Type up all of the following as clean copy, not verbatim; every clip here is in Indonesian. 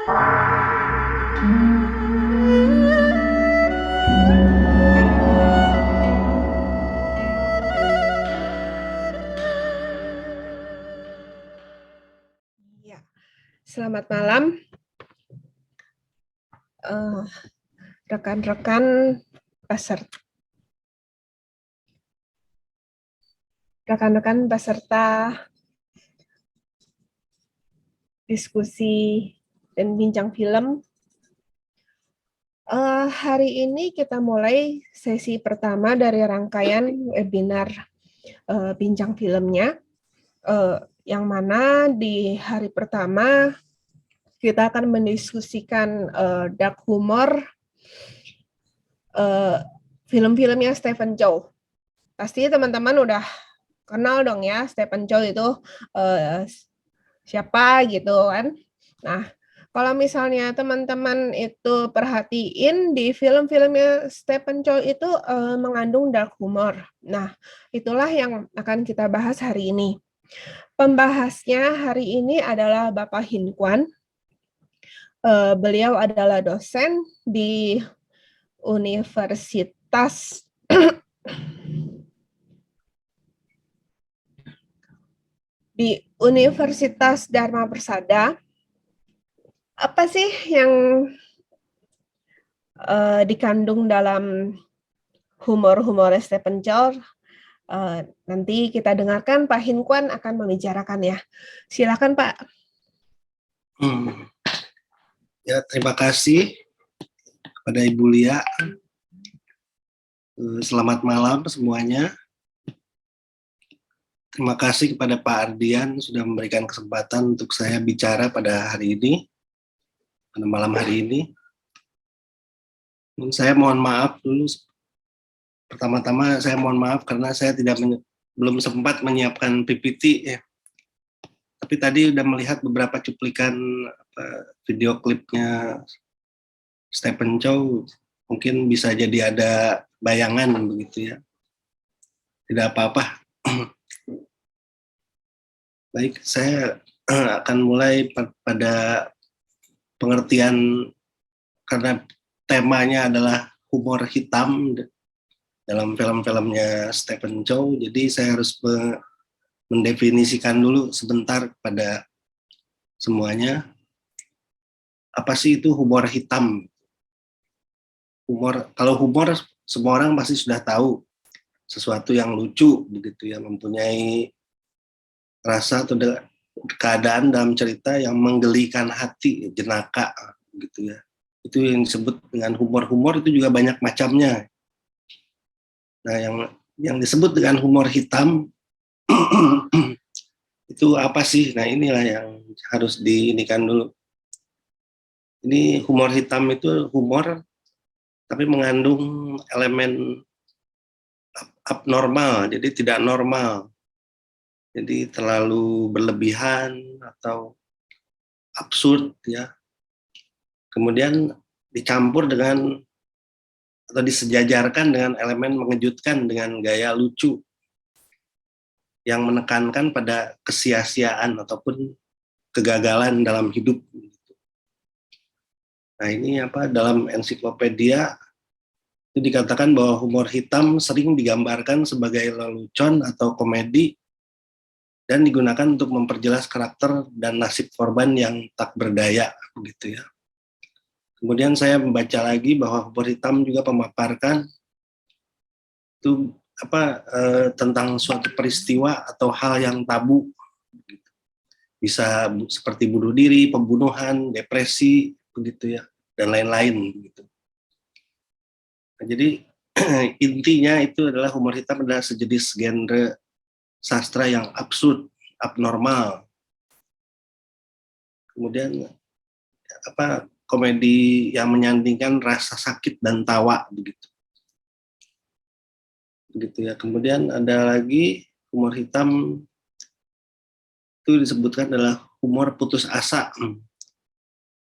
Ya, selamat malam, rekan-rekan peserta. Rekan-rekan peserta diskusi dan bincang film. Hari ini kita mulai sesi pertama dari rangkaian webinar bincang filmnya, yang mana di hari pertama kita akan mendiskusikan dark humor, film-filmnya Stephen Chow. Pasti teman-teman udah kenal dong ya Stephen Chow itu siapa gitu kan. Nah, kalau misalnya teman-teman itu perhatiin di film-filmnya Stephen Chow itu mengandung dark humor. Nah, itulah yang akan kita bahas hari ini. Pembahasnya hari ini adalah Bapak Hin Kwan. Beliau adalah dosen di Universitas Dharma Persada. Apa sih yang dikandung dalam humor-humor Stephen Chow? Nanti kita dengarkan Pak Hin Kwan akan membicarakan ya. Silakan Pak. Ya, terima kasih kepada Ibu Lia. Selamat malam semuanya. Terima kasih kepada Pak Ardian sudah memberikan kesempatan untuk saya bicara pada hari ini, pada malam hari ini. Dan saya mohon maaf dulu. Pertama-tama saya mohon maaf karena saya belum sempat menyiapkan PPT ya. Tapi tadi sudah melihat beberapa cuplikan video klipnya Stephen Chow, mungkin bisa jadi ada bayangan begitu ya. Tidak apa-apa. Baik, saya akan mulai pada pengertian karena temanya adalah humor hitam dalam film-filmnya Stephen Chow, jadi saya harus mendefinisikan dulu sebentar pada semuanya. Apa sih itu humor hitam? Kalau humor semua orang pasti sudah tahu, sesuatu yang lucu begitu ya, mempunyai rasa atau keadaan dalam cerita yang menggelikan hati, jenaka gitu ya. Itu yang disebut dengan humor itu juga banyak macamnya. Nah, yang disebut dengan humor hitam itu apa sih? Nah, inilah yang harus diinikan dulu. Ini humor hitam itu humor tapi mengandung elemen abnormal, jadi tidak normal. Jadi terlalu berlebihan atau absurd ya. Kemudian dicampur dengan atau disejajarkan dengan elemen mengejutkan dengan gaya lucu yang menekankan pada kesia-siaan ataupun kegagalan dalam hidup. Nah, ini dalam ensiklopedia itu dikatakan bahwa humor hitam sering digambarkan sebagai lelucon atau komedi dan digunakan untuk memperjelas karakter dan nasib korban yang tak berdaya begitu ya. Kemudian saya membaca lagi bahwa humor hitam juga memaparkan itu tentang suatu peristiwa atau hal yang tabu. Bisa seperti bunuh diri, pembunuhan, depresi begitu ya, dan lain-lain begitu. Nah, jadi intinya itu adalah humor hitam adalah sejenis genre sastra yang absurd, abnormal. Kemudian komedi yang menyandingkan rasa sakit dan tawa begitu. Begitu ya. Kemudian ada lagi humor hitam itu disebutkan adalah humor putus asa.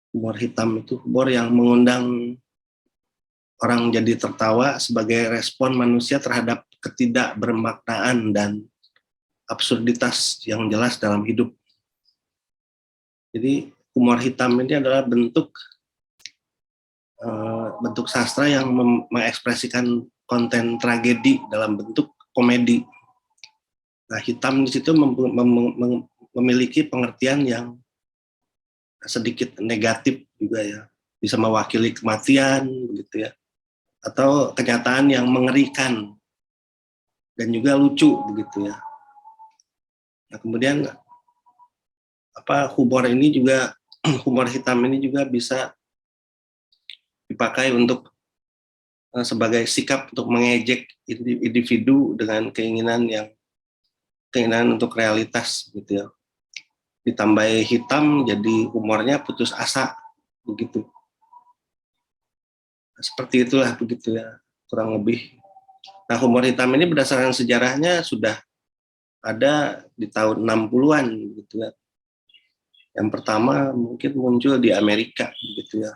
Humor hitam itu humor yang mengundang orang jadi tertawa sebagai respon manusia terhadap ketidakbermaknaan dan absurditas yang jelas dalam hidup. Jadi humor hitam ini adalah bentuk sastra yang mengekspresikan konten tragedi dalam bentuk komedi. Nah, hitam di situ memiliki pengertian yang sedikit negatif juga ya, bisa mewakili kematian begitu ya, atau kenyataan yang mengerikan dan juga lucu begitu ya. Nah, kemudian humor ini juga humor hitam ini juga bisa dipakai untuk sebagai sikap untuk mengejek individu dengan keinginan untuk realitas gitu ya. Ditambah hitam jadi humornya putus asa begitu. Seperti itulah begitu ya, kurang lebih. Nah, humor hitam ini berdasarkan sejarahnya sudah ada di tahun 60-an gitu ya. Yang pertama mungkin muncul di Amerika gitu ya.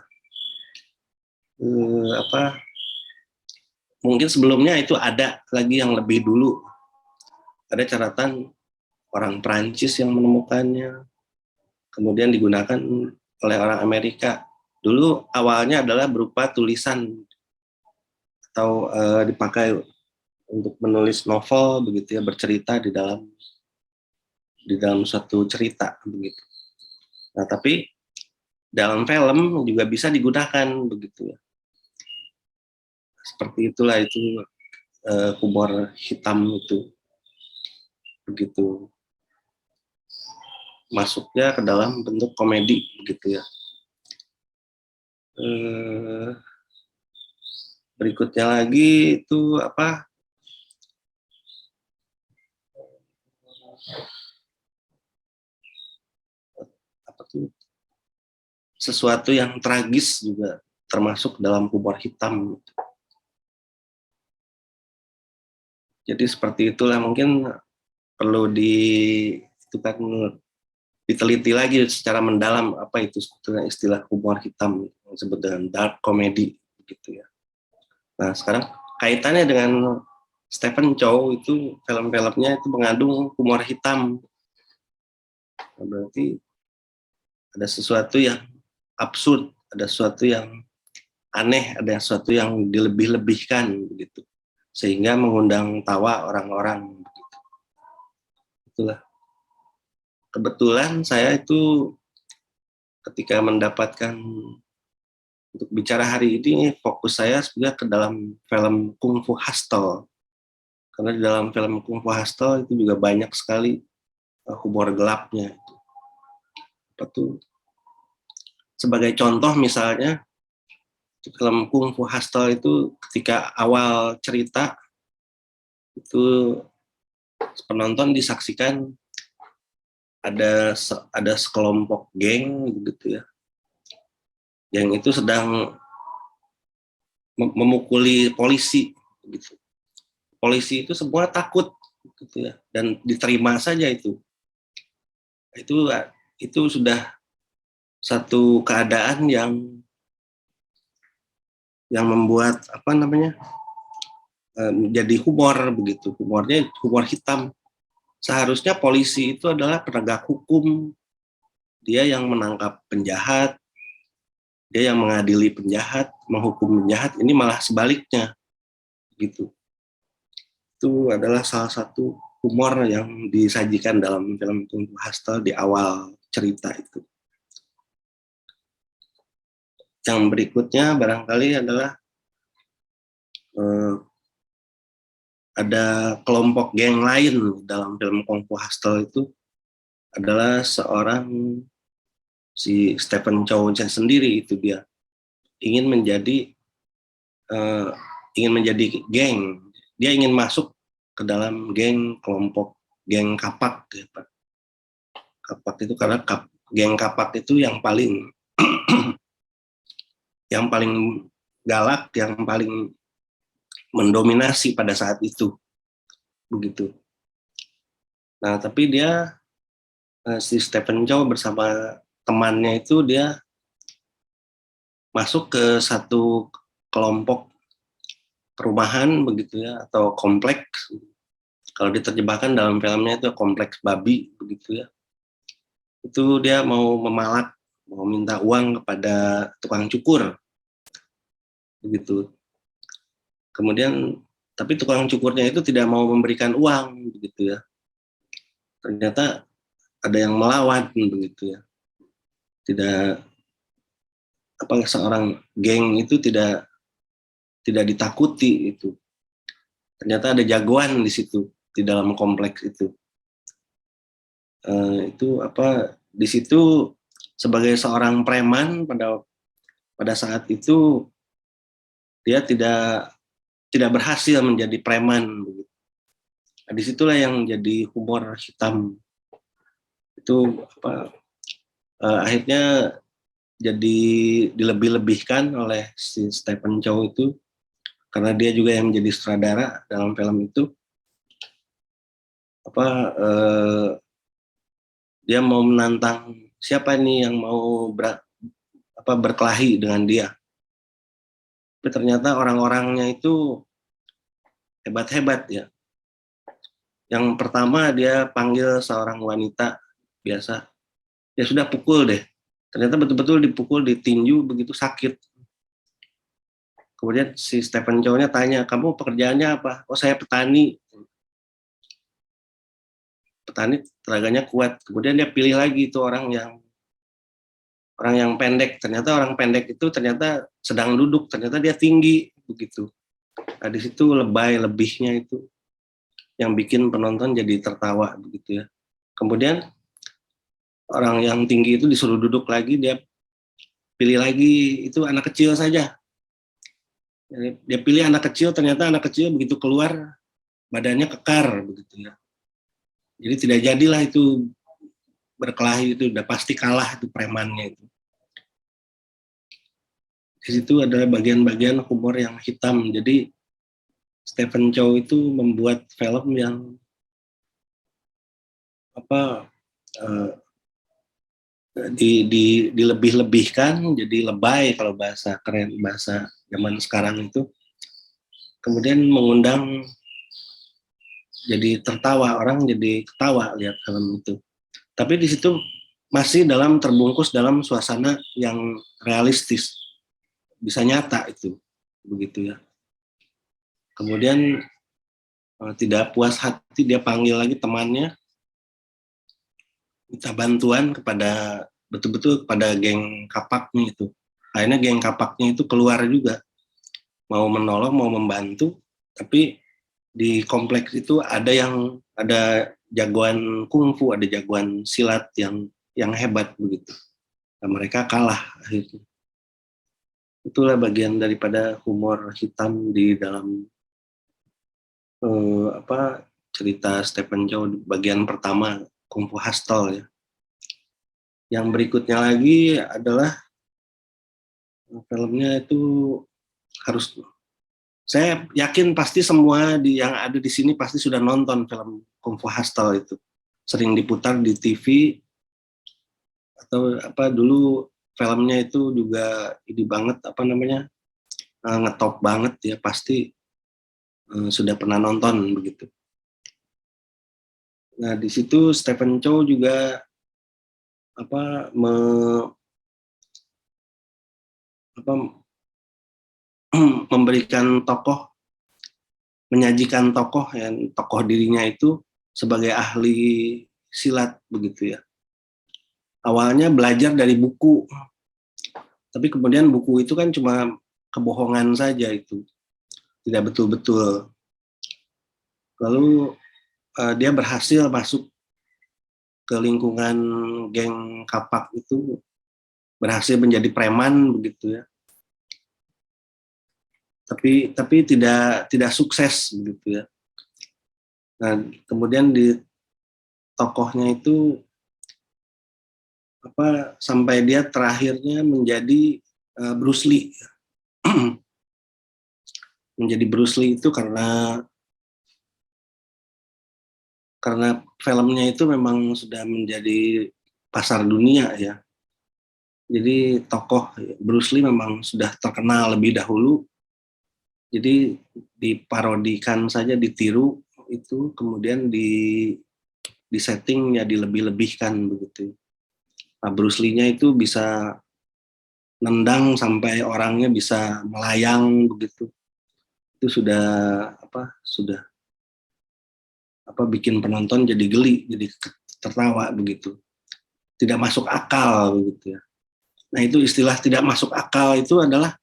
Mungkin sebelumnya itu ada lagi yang lebih dulu. Ada catatan orang Prancis yang menemukannya, kemudian digunakan oleh orang Amerika. Dulu awalnya adalah berupa tulisan atau dipakai untuk menulis novel begitu ya, bercerita di dalam suatu cerita begitu. Nah, tapi dalam film juga bisa digunakan begitu ya. Seperti itulah itu humor hitam itu begitu, masuknya ke dalam bentuk komedi begitu ya. Berikutnya lagi itu apa tuh, sesuatu yang tragis juga termasuk dalam humor hitam. Jadi seperti itulah, mungkin perlu diteliti lagi secara mendalam apa itu sebetulnya istilah humor hitam yang disebut dengan dark comedy gitu ya. Nah, sekarang kaitannya dengan Stephen Chow itu film-filmnya itu mengandung humor hitam. Nah, berarti ada sesuatu yang absurd, ada sesuatu yang aneh, ada sesuatu yang dilebih-lebihkan begitu, sehingga mengundang tawa orang-orang begitu. Itulah. Kebetulan saya itu ketika mendapatkan untuk bicara hari ini, fokus saya sebenarnya ke dalam film Kung Fu Hustle. Karena di dalam film Kung Fu Hustle itu juga banyak sekali humor gelapnya. Apa tuh? Sebagai contoh misalnya, film Kung Fu Hustle itu ketika awal cerita itu penonton disaksikan ada sekelompok geng gitu ya, yang itu sedang memukuli polisi gitu. Polisi itu semua takut gitu ya, dan diterima saja itu. Itu sudah satu keadaan yang membuat menjadi humor begitu. Humornya humor hitam. Seharusnya polisi itu adalah penegak hukum, dia yang menangkap penjahat, dia yang mengadili penjahat, menghukum penjahat. Ini malah sebaliknya gitu. Itu adalah salah satu humor yang disajikan dalam film Kung Fu Hustle di awal cerita itu. Yang berikutnya barangkali adalah ada kelompok geng lain dalam film Kung Fu Hustle itu adalah seorang si Stephen Chow sendiri, itu dia ingin menjadi geng. Dia ingin masuk ke dalam kelompok geng kapak ya, Pak. Kapak itu karena geng kapak itu yang paling galak, yang paling mendominasi pada saat itu begitu. Nah, tapi dia si Stephen Chow bersama temannya itu dia masuk ke satu kelompok perumahan begitu ya, atau kompleks. Kalau diterjemahkan dalam filmnya itu kompleks babi begitu ya. Itu dia mau memalak mau minta uang kepada tukang cukur, begitu. Kemudian tapi tukang cukurnya itu tidak mau memberikan uang, begitu ya. Ternyata ada yang melawan, begitu ya. Tidak, apa, seorang geng itu tidak ditakuti itu. Ternyata ada jagoan di situ, di dalam kompleks itu. Itu apa, di situ sebagai seorang preman pada saat itu dia tidak berhasil menjadi preman. Nah, disitulah yang jadi humor hitam itu, apa, akhirnya jadi dilebih-lebihkan oleh si Stephen Chow itu, karena dia juga yang menjadi sutradara dalam film itu. Apa, dia mau menantang siapa nih yang mau berkelahi dengan dia. Tapi ternyata orang-orangnya itu hebat-hebat ya. Yang pertama dia panggil seorang wanita biasa, ya sudah pukul deh. Ternyata betul-betul dipukul, ditinju, begitu sakit. Kemudian si Stephen Chow-nya tanya, kamu pekerjaannya apa? Oh, saya petani. Petani tenaganya kuat. Kemudian dia pilih lagi itu orang yang pendek. Ternyata orang pendek itu ternyata sedang duduk, ternyata dia tinggi, begitu. Nah, di situ lebihnya itu yang bikin penonton jadi tertawa, begitu ya. Kemudian orang yang tinggi itu disuruh duduk lagi, dia pilih lagi itu anak kecil saja. Dia pilih anak kecil, ternyata anak kecil begitu keluar badannya kekar, begitu ya. Jadi tidak jadilah itu berkelahi, itu udah pasti kalah itu premannya itu. Di situ adalah bagian-bagian humor yang hitam. Jadi Stephen Chow itu membuat film yang apa, dilebih-lebihkan, jadi lebay kalau bahasa keren, bahasa zaman sekarang itu. Kemudian mengundang jadi tertawa, orang jadi ketawa lihat film itu. Tapi di situ masih terbungkus dalam suasana yang realistis, bisa nyata itu, begitu ya. Kemudian tidak puas hati, dia panggil lagi temannya, minta bantuan kepada betul-betul kepada geng kapaknya itu. Akhirnya geng kapaknya itu keluar juga, mau menolong, mau membantu, tapi di kompleks itu ada jagoan kungfu, ada jagoan silat yang hebat, begitu. Nah, mereka kalah akhirnya. Itulah bagian daripada humor hitam di dalam cerita Stephen Chow bagian pertama, Kung Fu Hustle ya. Yang berikutnya lagi adalah filmnya itu saya yakin pasti semua yang ada di sini pasti sudah nonton film Kung Fu Hustle itu. Sering diputar di TV atau apa, dulu filmnya itu juga ini banget, apa namanya, ngetop banget ya, pasti sudah pernah nonton, begitu. Nah, di situ Stephen Chow juga memberikan menyajikan tokoh dirinya itu sebagai ahli silat, begitu ya. Awalnya belajar dari buku, tapi kemudian buku itu kan cuma kebohongan saja, itu tidak betul-betul. Lalu dia berhasil masuk ke lingkungan geng kapak itu, berhasil menjadi preman, begitu ya. Tapi tidak sukses, begitu ya. Nah, kemudian di tokohnya itu sampai dia terakhirnya menjadi Bruce Lee. Menjadi Bruce Lee itu karena filmnya itu memang sudah menjadi pasar dunia ya. Jadi tokoh Bruce Lee memang sudah terkenal lebih dahulu. Jadi diparodikan saja, ditiru itu, kemudian di setting ya, dilebih-lebihkan, begitu. Bruce Lee-nya itu bisa nendang sampai orangnya bisa melayang begitu. Itu sudah bikin penonton jadi geli, jadi tertawa begitu. Tidak masuk akal begitu ya. Nah, itu istilah tidak masuk akal itu adalah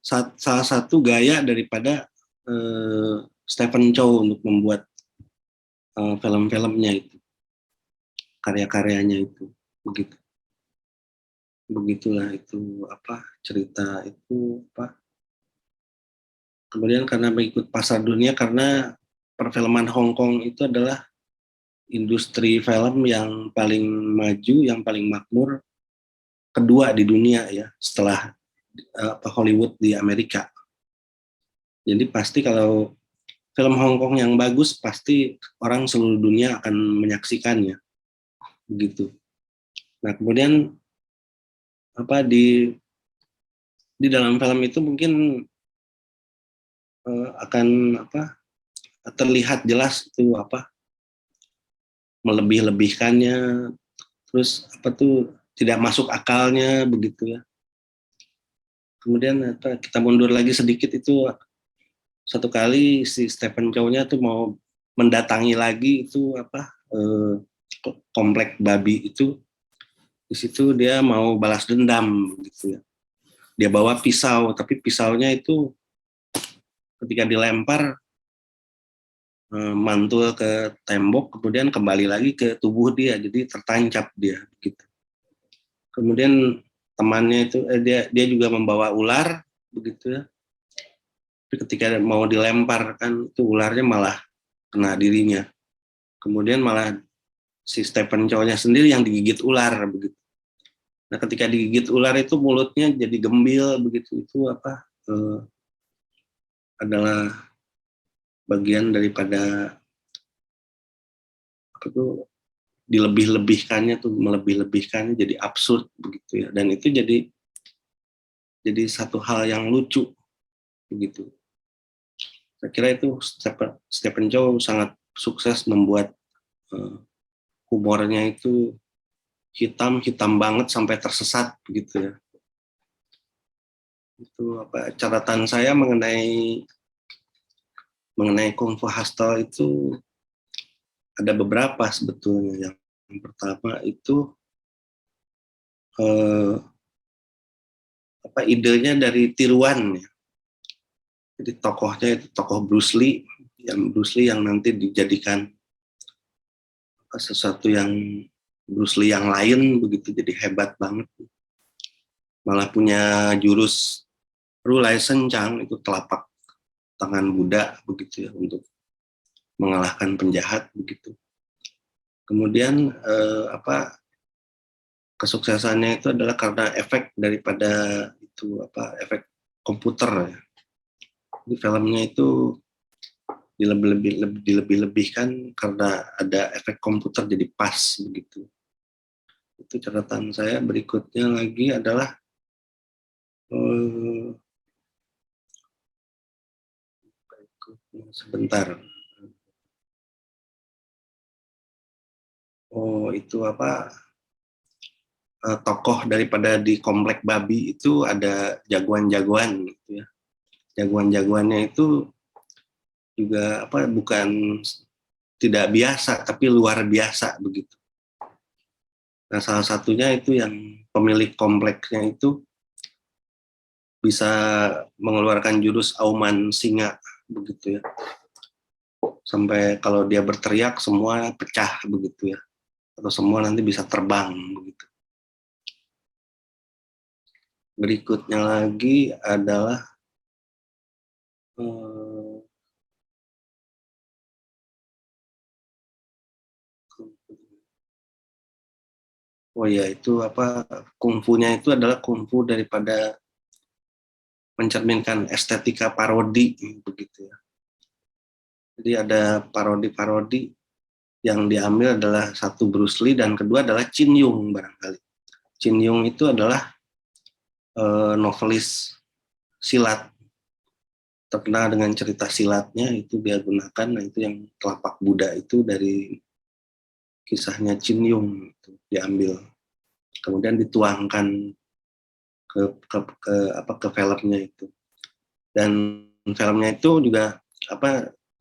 salah satu gaya daripada Stephen Chow untuk membuat film-filmnya itu, karya-karyanya itu, begitu. Begitulah itu cerita itu Kemudian karena mengikut pasar dunia, karena perfilman Hong Kong itu adalah industri film yang paling maju, yang paling makmur, kedua di dunia ya, setelah Hollywood di Amerika. Jadi pasti kalau film Hong Kong yang bagus, pasti orang seluruh dunia akan menyaksikannya, begitu. Nah, kemudian di dalam film itu mungkin akan terlihat jelas itu melebih-lebihkannya, terus tidak masuk akalnya begitu ya. Kemudian kita mundur lagi sedikit, itu satu kali si Stephen Chow-nya tuh mau mendatangi lagi itu komplek babi itu. Di situ dia mau balas dendam gitu ya. Dia bawa pisau, tapi pisaunya itu ketika dilempar mantul ke tembok, kemudian kembali lagi ke tubuh dia, jadi tertancap dia gitu. Kemudian temannya itu dia juga membawa ular begitu ya. Tapi ketika mau dilempar kan itu ularnya malah kena dirinya. Kemudian malah si Stephen Chow-nya sendiri yang digigit ular begitu. Nah, ketika digigit ular itu mulutnya jadi gembil begitu. Itu adalah bagian daripada dilebih-lebihkannya tuh, melebih-lebihkannya jadi absurd begitu ya. Dan itu jadi satu hal yang lucu begitu. Saya kira itu Stephen Chow sangat sukses membuat humornya itu hitam banget sampai tersesat begitu ya. Itu catatan saya mengenai Kung Fu Hustle itu ada beberapa sebetulnya. Yang pertama itu idenya dari tiruan ya. Jadi tokohnya itu tokoh Bruce Lee yang nanti dijadikan sesuatu yang Bruce Lee yang lain begitu, jadi hebat banget. Malah punya jurus Rulai Sencang, itu telapak tangan Buddha begitu ya, untuk mengalahkan penjahat begitu. Kemudian kesuksesannya itu adalah karena efek daripada itu efek komputer ya. Di filmnya itu dilebih-lebihkan karena ada efek komputer, jadi pas begitu. Itu catatan saya. Berikutnya lagi adalah sebentar. Itu tokoh daripada di komplek babi itu ada jagoan-jagoan gitu ya. Jagoan-jagoannya itu juga bukan tidak biasa tapi luar biasa begitu. Nah, salah satunya itu yang pemilik kompleknya itu bisa mengeluarkan jurus auman singa begitu ya. Sampai kalau dia berteriak semua pecah begitu ya. Atau semua nanti bisa terbang begitu. Berikutnya lagi adalah itu kungfunya itu adalah kungfu daripada mencerminkan estetika parodi begitu ya. Jadi ada parodi-parodi yang diambil adalah satu Bruce Lee dan kedua adalah Chin Yun barangkali. Chin Yun itu adalah novelis silat, terkenal dengan cerita silatnya, itu dia gunakan. Nah, itu yang telapak Buddha itu dari kisahnya Chin Yung itu diambil, kemudian dituangkan ke filmnya itu. Dan filmnya itu juga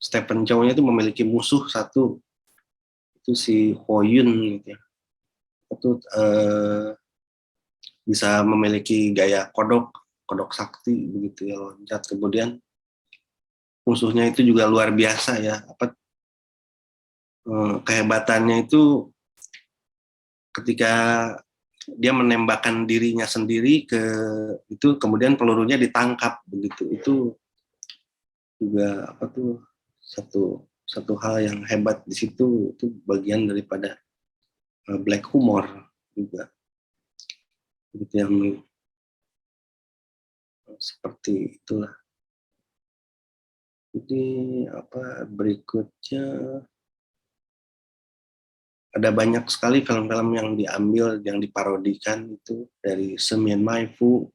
Stephen Chow-nya itu memiliki musuh satu, itu si Ho Yun gitu ya. Itu bisa memiliki gaya kodok sakti begitu ya, loncat. Kemudian musuhnya itu juga luar biasa ya, kehebatannya itu ketika dia menembakkan dirinya sendiri ke itu, kemudian pelurunya ditangkap begitu. Itu juga satu hal yang hebat di situ, itu bagian daripada black humor juga begitu, yang seperti itulah. Jadi berikutnya ada banyak sekali film-film yang diambil, yang diparodikan itu dari Semian Mai Fu,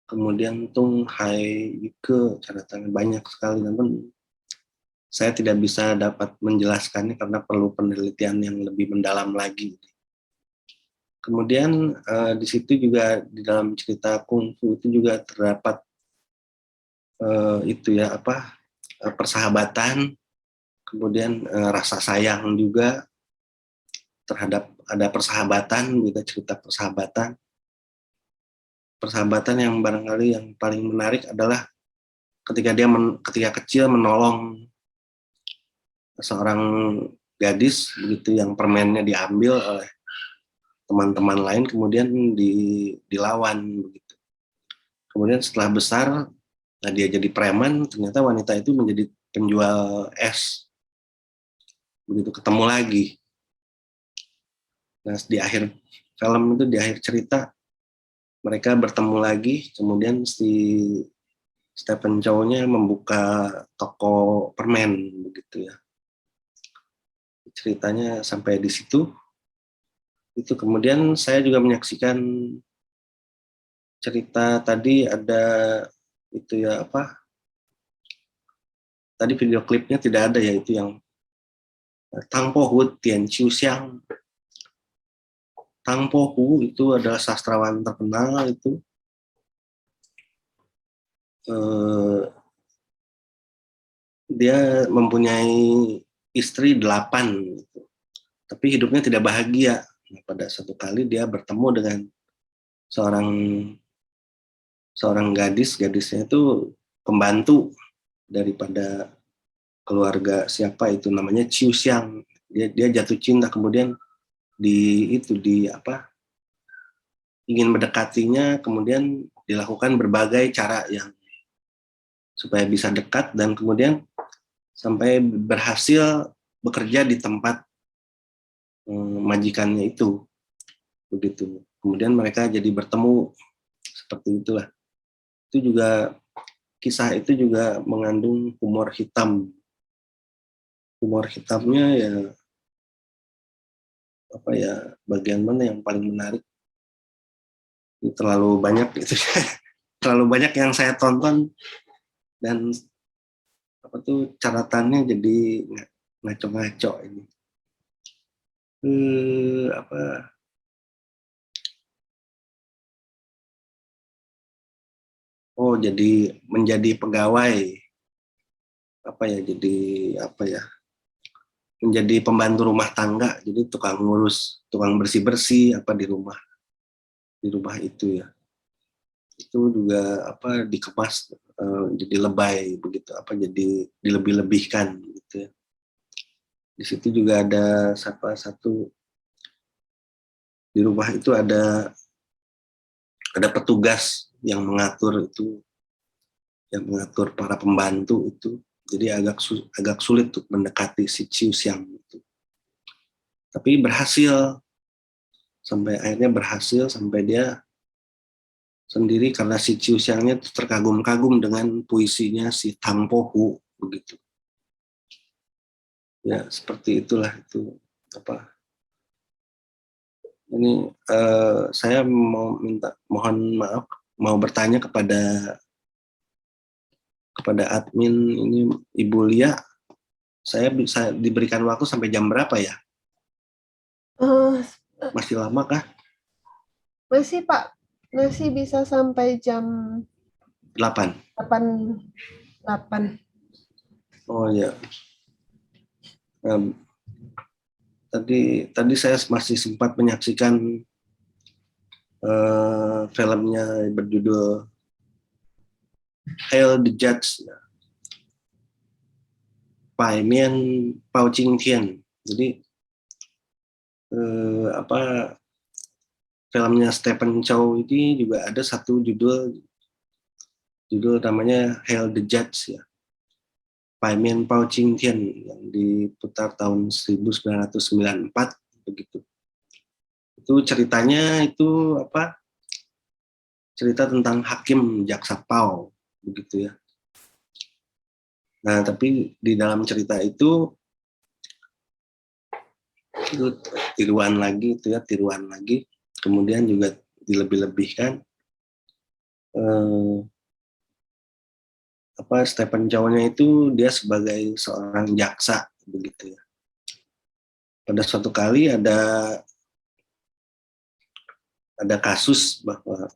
kemudian Tung Hai Yuke, catatannya banyak sekali, namun saya tidak bisa dapat menjelaskannya karena perlu penelitian yang lebih mendalam lagi. Kemudian di situ juga di dalam cerita kungfu itu juga terdapat persahabatan, kemudian rasa sayang juga terhadap, ada persahabatan juga, cerita persahabatan yang barangkali yang paling menarik adalah ketika dia ketika kecil menolong seorang gadis begitu yang permennya diambil oleh teman-teman lain, kemudian dilawan begitu. Kemudian setelah besar, dia jadi preman, ternyata wanita itu menjadi penjual es. Begitu ketemu lagi. Nah, di akhir film itu, di akhir cerita, mereka bertemu lagi, kemudian si Stephen Chow-nya membuka toko permen begitu ya. Ceritanya sampai di situ. Itu kemudian saya juga menyaksikan cerita tadi, ada itu ya tadi video klipnya tidak ada ya, itu yang Tang Po Hu Tian Chiu Xiang. Tang Po Hu itu adalah sastrawan terkenal itu. Dia mempunyai istri 8 gitu. Tapi hidupnya tidak bahagia. Nah, pada satu kali dia bertemu dengan seorang gadisnya itu pembantu daripada keluarga siapa itu, namanya Chiu Xiang. Dia jatuh cinta, kemudian ingin mendekatinya, kemudian dilakukan berbagai cara yang supaya bisa dekat, dan kemudian sampai berhasil bekerja di tempat majikannya itu begitu. Kemudian mereka jadi bertemu, seperti itulah. Itu juga, kisah itu juga mengandung humor hitam. Humor hitamnya ya bagian mana yang paling menarik? Terlalu banyak gitu. Terlalu banyak yang saya tonton, dan catatannya jadi ngaco-ngaco ini. Jadi menjadi pegawai, menjadi pembantu rumah tangga, jadi tukang bersih-bersih di rumah itu ya. Itu juga dikemas jadi lebay begitu, jadi dilebih-lebihkan gitu ya. Di situ juga ada satu di rumah itu ada petugas yang mengatur para pembantu itu. Jadi agak sulit untuk mendekati si Chiu Xiang itu. Tapi akhirnya berhasil sampai dia sendiri, karena si Chiu Xiang-nya terkagum-kagum dengan puisinya si Tang Po Hu begitu. Ya, seperti itulah itu ini saya mohon maaf, mau bertanya kepada admin ini, Ibu Lia, saya bisa diberikan waktu sampai jam berapa ya? Eh, Masih lama kah? masih Pak, masih bisa sampai jam 8. 8 8. Oh ya. Nah, tadi saya masih sempat menyaksikan filmnya berjudul Hail the Judge, Pai Mian Pao Ching Tian. Jadi filmnya Stephen Chow ini juga ada satu judul namanya Hail the Judge ya. Pai Mian Pao Ching Tian yang diputar tahun 1994 begitu. Itu ceritanya itu cerita tentang hakim jaksa Pao begitu ya. Nah, tapi di dalam cerita itu tiruan lagi, kemudian juga dilebih-lebihkan. Stephen Chow-nya itu dia sebagai seorang jaksa begitu ya. Pada suatu kali ada kasus bahwa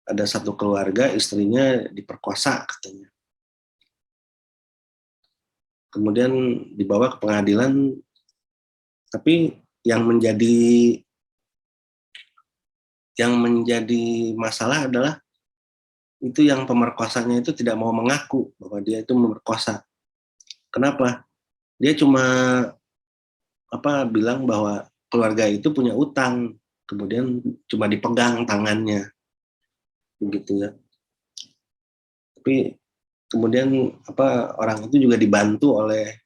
ada satu keluarga istrinya diperkosa katanya. Kemudian dibawa ke pengadilan, tapi yang menjadi masalah adalah itu yang pemerkosanya itu tidak mau mengaku bahwa dia itu memerkosa. Kenapa? Dia cuma bilang bahwa keluarga itu punya utang, kemudian cuma dipegang tangannya, begitu ya. Tapi kemudian orang itu juga dibantu oleh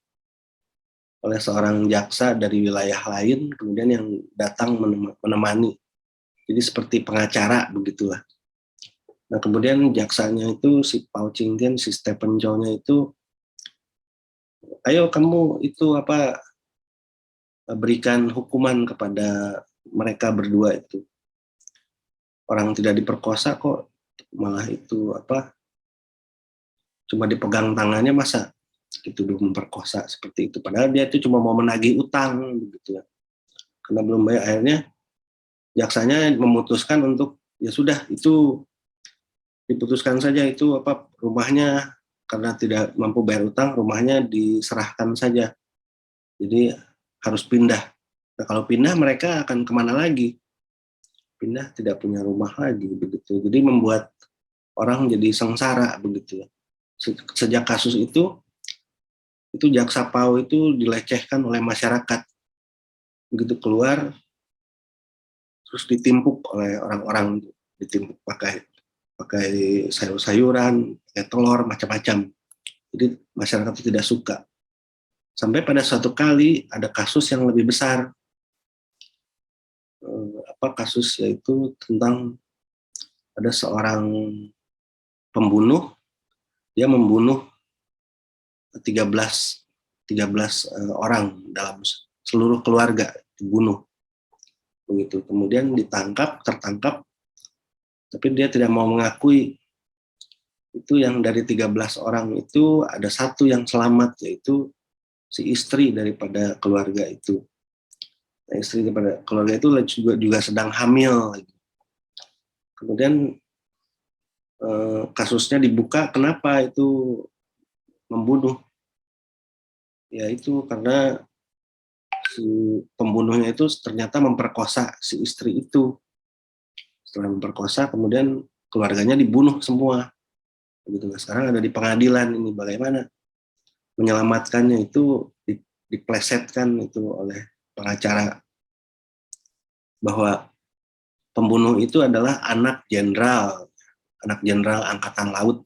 seorang jaksa dari wilayah lain, kemudian yang datang menemani. Jadi seperti pengacara begitulah. Nah kemudian jaksanya itu si Pao Ching Tian, si Stephen Chow-nya itu, ayo kamu itu berikan hukuman kepada mereka berdua itu. Orang tidak diperkosa kok malah itu cuma dipegang tangannya, masa dituduh memperkosa seperti itu. Padahal dia itu cuma mau menagih utang begitu ya. Karena belum bayar, akhirnya jaksanya memutuskan untuk ya sudah itu diputuskan saja itu rumahnya, karena tidak mampu bayar utang, rumahnya diserahkan saja. Jadi harus pindah. Nah kalau pindah mereka akan kemana lagi? Pindah tidak punya rumah lagi begitu. Jadi membuat orang jadi sengsara begitu ya. Sejak kasus itu jaksa Pao itu dilecehkan oleh masyarakat. Begitu keluar terus ditimpuk oleh orang-orang, ditimpuk pakai sayur-sayuran, pakai telur, macam-macam. Jadi masyarakat itu tidak suka. Sampai pada suatu kali ada kasus yang lebih besar. Kasus yaitu tentang ada seorang pembunuh, dia membunuh 13 orang dalam seluruh keluarga, dibunuh. Begitu. Kemudian tertangkap, tapi dia tidak mau mengakui. Itu yang dari 13 orang itu ada satu yang selamat, yaitu si istri daripada keluarga itu. Nah, istri daripada keluarga itu juga sedang hamil. Kemudian kasusnya dibuka, kenapa itu membunuh? Ya itu karena si pembunuhnya itu ternyata memperkosa si istri itu. Setelah memperkosa, kemudian keluarganya dibunuh semua. Begitu. Sekarang ada di pengadilan ini, bagaimana menyelamatkannya itu diplesetkan itu oleh pengacara bahwa pembunuh itu adalah anak jenderal angkatan laut.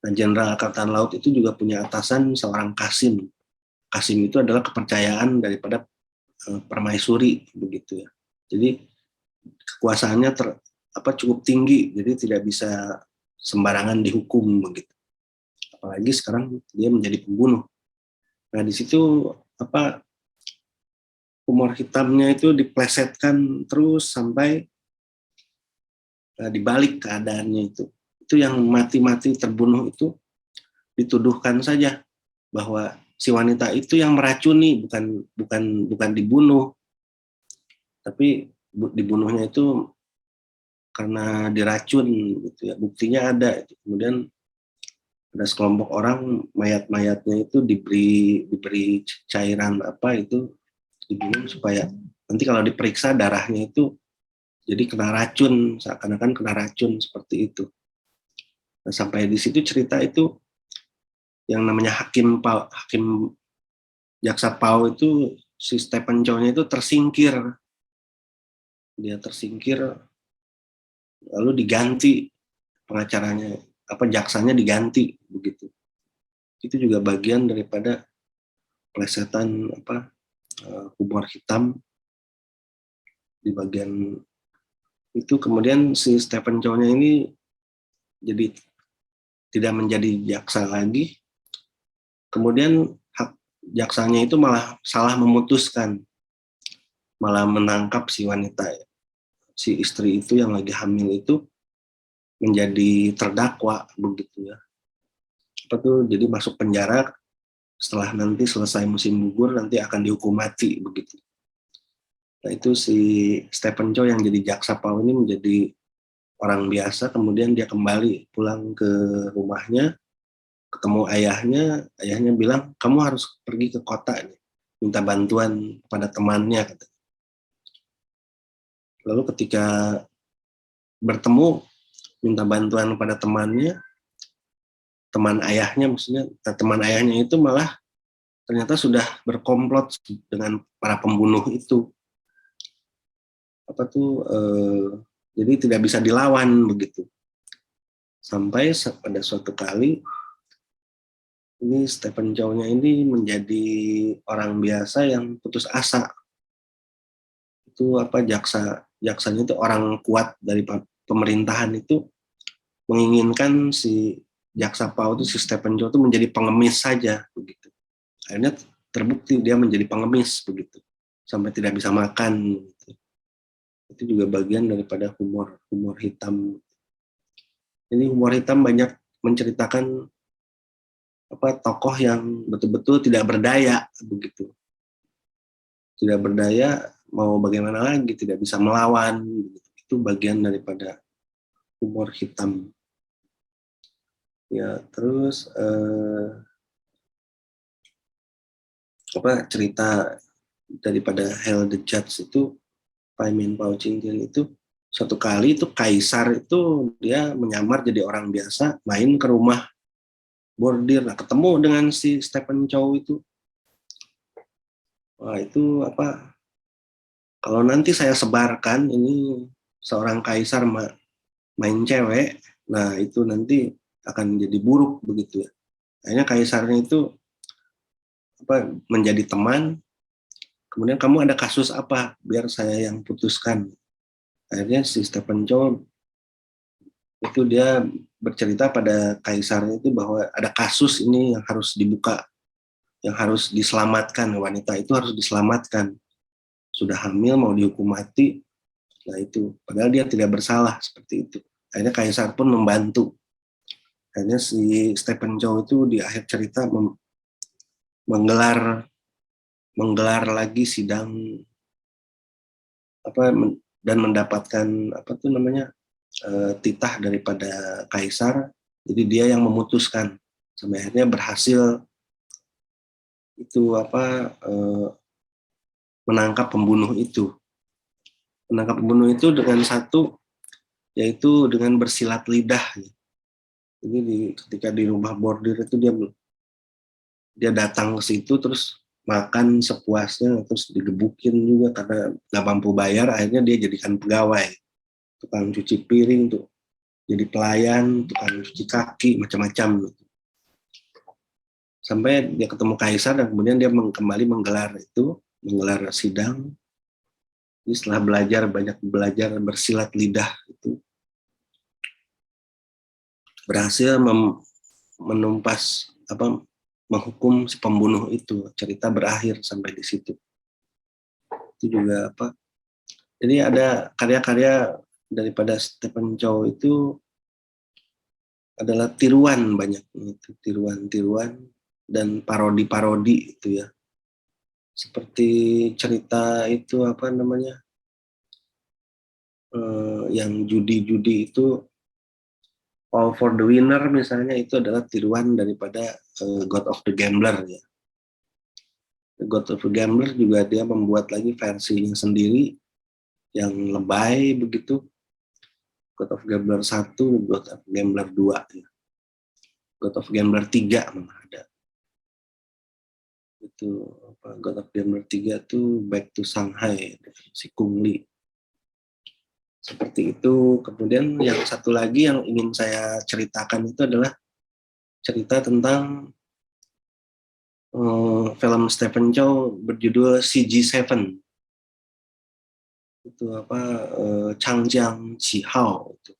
Nah, jenderal angkatan laut itu juga punya atasan seorang Kasim. Kasim itu adalah kepercayaan daripada permaisuri begitu ya. Jadi kekuasaannya cukup tinggi, jadi tidak bisa sembarangan dihukum begitu. Apalagi sekarang dia menjadi pembunuh. Nah di situ humor hitamnya itu diplesetkan terus sampai dibalik keadaannya itu. Itu yang mati-mati terbunuh itu dituduhkan saja bahwa si wanita itu yang meracuni, bukan dibunuh. tapi dibunuhnya itu karena diracun gitu ya, buktinya ada. Kemudian ada sekelompok orang, mayat-mayatnya itu diberi cairan apa itu, diminum supaya nanti kalau diperiksa darahnya itu jadi kena racun, seakan-akan kena racun seperti itu. Nah, sampai di situ cerita itu yang namanya hakim jaksa Pau itu, si Stephen Chow-nya itu tersingkir. Dia tersingkir lalu diganti pengacaranya, jaksanya diganti begitu. Itu juga bagian daripada plesetan humor hitam di bagian itu. Kemudian si Stephen Chow-nya ini jadi tidak menjadi jaksa lagi. Kemudian jaksanya itu malah salah memutuskan, malah menangkap si wanita, si istri itu yang lagi hamil itu menjadi terdakwa begitu ya. Jadi masuk penjara, setelah nanti selesai musim gugur nanti akan dihukum mati begitu. Nah itu si Stephen Chow yang jadi jaksa Pau ini menjadi orang biasa, kemudian dia kembali pulang ke rumahnya, ketemu ayahnya bilang, kamu harus pergi ke kota nih, minta bantuan pada temannya. Lalu ketika bertemu, minta bantuan pada temannya, teman ayahnya maksudnya, teman ayahnya itu malah ternyata sudah berkomplot dengan para pembunuh itu. Jadi tidak bisa dilawan begitu. Sampai pada suatu kali ini Stephen Chow-nya ini menjadi orang biasa yang putus asa. Itu jaksanya itu orang kuat dari pemerintahan itu menginginkan si jaksa Pau itu, si Stephen Chow itu menjadi pengemis saja begitu. Akhirnya terbukti dia menjadi pengemis begitu, sampai tidak bisa makan gitu. Itu juga bagian daripada humor hitam. Ini humor hitam banyak menceritakan tokoh yang betul-betul tidak berdaya begitu. Tidak berdaya, mau bagaimana lagi, tidak bisa melawan begitu. Itu bagian daripada humor hitam. Ya, terus cerita daripada Hail the Judge itu, Pai Min Pao Ching itu, suatu kali itu kaisar itu dia menyamar jadi orang biasa, main ke rumah bordir, ketemu dengan si Stephen Chow itu. Wah, itu kalau nanti saya sebarkan ini seorang kaisar main cewek, nah itu nanti akan jadi buruk begitu ya. Akhirnya kaisarnya itu menjadi teman. Kemudian kamu ada kasus apa? Biar saya yang putuskan. Akhirnya si Stephen Chow itu dia bercerita pada kaisarnya itu bahwa ada kasus ini yang harus dibuka, yang harus diselamatkan, wanita itu harus diselamatkan. Sudah hamil mau dihukum mati. Nah itu, padahal dia tidak bersalah seperti itu. Akhirnya kaisar pun membantu. Akhirnya si Stephen Chow itu di akhir cerita menggelar lagi sidang dan mendapatkan titah daripada kaisar. Jadi dia yang memutuskan, sampai akhirnya berhasil itu menangkap pembunuh itu. Menangkap pembunuh itu dengan satu, yaitu dengan bersilat lidah. Jadi ketika di rumah bordir itu dia datang ke situ terus makan sepuasnya, terus digebukin juga karena nggak mampu bayar. Akhirnya dia jadikan pegawai, tukang cuci piring tuh, jadi pelayan, tukang cuci kaki, macam-macam. Sampai dia ketemu kaisar dan kemudian dia kembali menggelar sidang. Jadi setelah banyak belajar bersilat lidah itu, berhasil menumpas menghukum si pembunuh itu. Cerita berakhir sampai di situ. Itu juga jadi ada karya-karya daripada Stephen Chow itu adalah tiruan, banyak itu tiruan dan parodi-parodi itu ya. Seperti cerita itu yang judi-judi itu All for the Winner misalnya, itu adalah tiruan daripada God of the Gambler ya. God of the Gambler juga dia membuat lagi versinya sendiri yang lebay begitu. God of Gambler 1, God of Gambler 2 ya. God of Gambler 3 mana ada. Itu God of Gambler 3 tuh Back to Shanghai si Kung Lee. Seperti itu. Kemudian yang satu lagi yang ingin saya ceritakan itu adalah cerita tentang film Stephen Chow berjudul CG7. Itu Changjiang Qihao itu.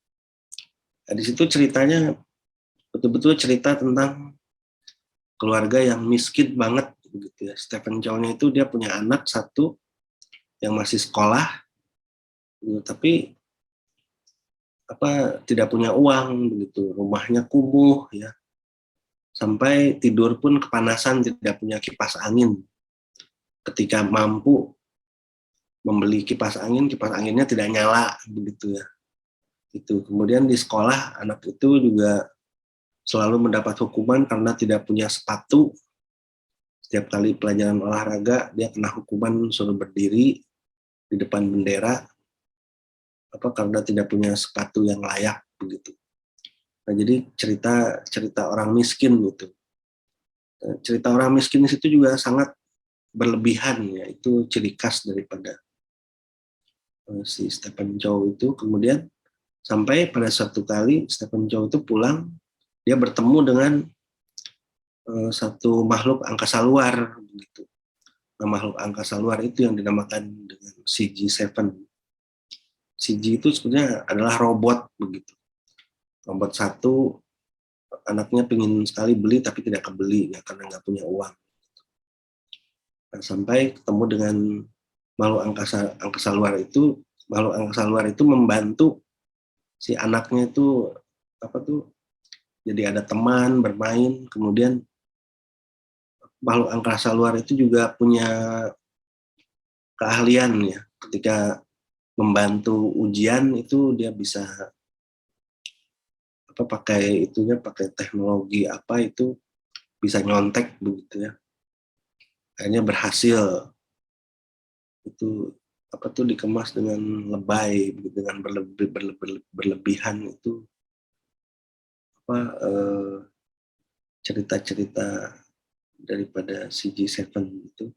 Nah, di situ ceritanya betul-betul cerita tentang keluarga yang miskin banget gitu ya. Stephen Chow-nya itu dia punya anak satu yang masih sekolah gitu, tapi tidak punya uang begitu, rumahnya kumuh ya, sampai tidur pun kepanasan, tidak punya kipas angin. Ketika mampu membeli kipas anginnya tidak nyala begitu ya. Itu kemudian di sekolah anak itu juga selalu mendapat hukuman karena tidak punya sepatu. Setiap kali pelajaran olahraga dia kena hukuman suruh berdiri di depan bendera karena tidak punya sepatu yang layak begitu. Nah, jadi cerita orang miskin gitu. Cerita orang miskin di situ juga sangat berlebihan ya, itu ciri khas daripada si Stephen Chow itu. Kemudian sampai pada suatu kali Stephen Chow itu pulang, dia bertemu dengan satu makhluk angkasa luar begitu. Nah, makhluk angkasa luar itu yang dinamakan dengan CG7. CG itu sebenarnya adalah robot begitu. Robot satu, anaknya pengen sekali beli tapi tidak kebeli ya, karena nggak punya uang. Nah, sampai ketemu dengan makhluk angkasa luar itu. Makhluk angkasa luar itu membantu si anaknya itu jadi ada teman bermain. Kemudian makhluk angkasa luar itu juga punya keahlian ya, ketika membantu ujian itu dia bisa pakai teknologi itu bisa nyontek begitu ya. Akhirnya berhasil. Itu dikemas dengan lebay, dengan berlebihan itu cerita-cerita daripada CG7 itu.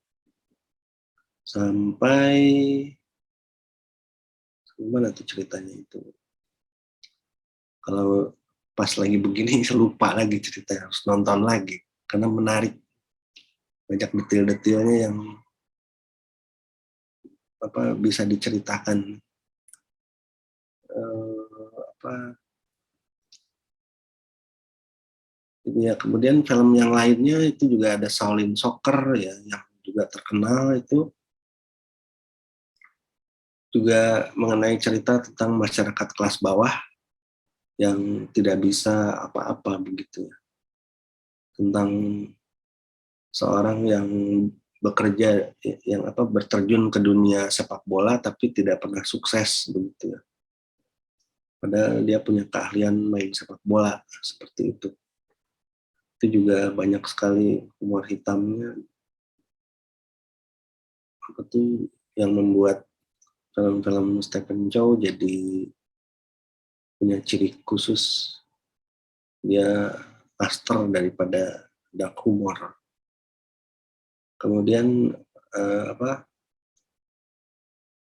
Sampai gimana tuh ceritanya itu? Kalau pas lagi begini lupa lagi ceritanya, harus nonton lagi karena menarik, banyak detail-detailnya yang bisa diceritakan. Ya, kemudian film yang lainnya itu juga ada Shaolin Soccer ya, yang juga terkenal, itu juga mengenai cerita tentang masyarakat kelas bawah yang tidak bisa apa-apa begitu ya. Tentang seorang yang bekerja, yang berterjun ke dunia sepak bola tapi tidak pernah sukses begitu ya. Padahal dia punya keahlian main sepak bola seperti itu. Itu juga banyak sekali humor hitamnya. Itu yang membuat film-film Stephen Chow jadi punya ciri khusus. Dia master daripada dark humor. Kemudian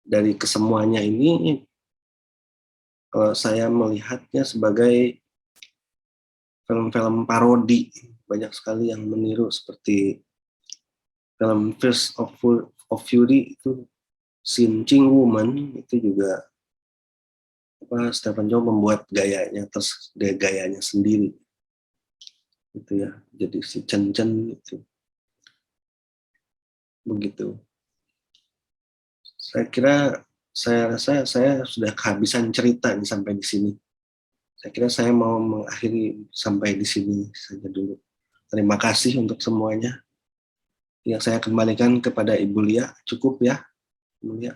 dari kesemuanya ini, kalau saya melihatnya sebagai film-film parodi, banyak sekali yang meniru, seperti film Fist of Fury itu, Sin Ching Woman, itu juga Stephen Chow membuat gayanya sendiri, gitu ya. Jadi si Chen Chen itu begitu. Saya rasa saya sudah kehabisan cerita nih sampai di sini. Saya kira saya mau mengakhiri sampai di sini saja dulu. Terima kasih untuk semuanya. Yang saya kembalikan kepada Ibu Lia, cukup ya, Ibu Lia.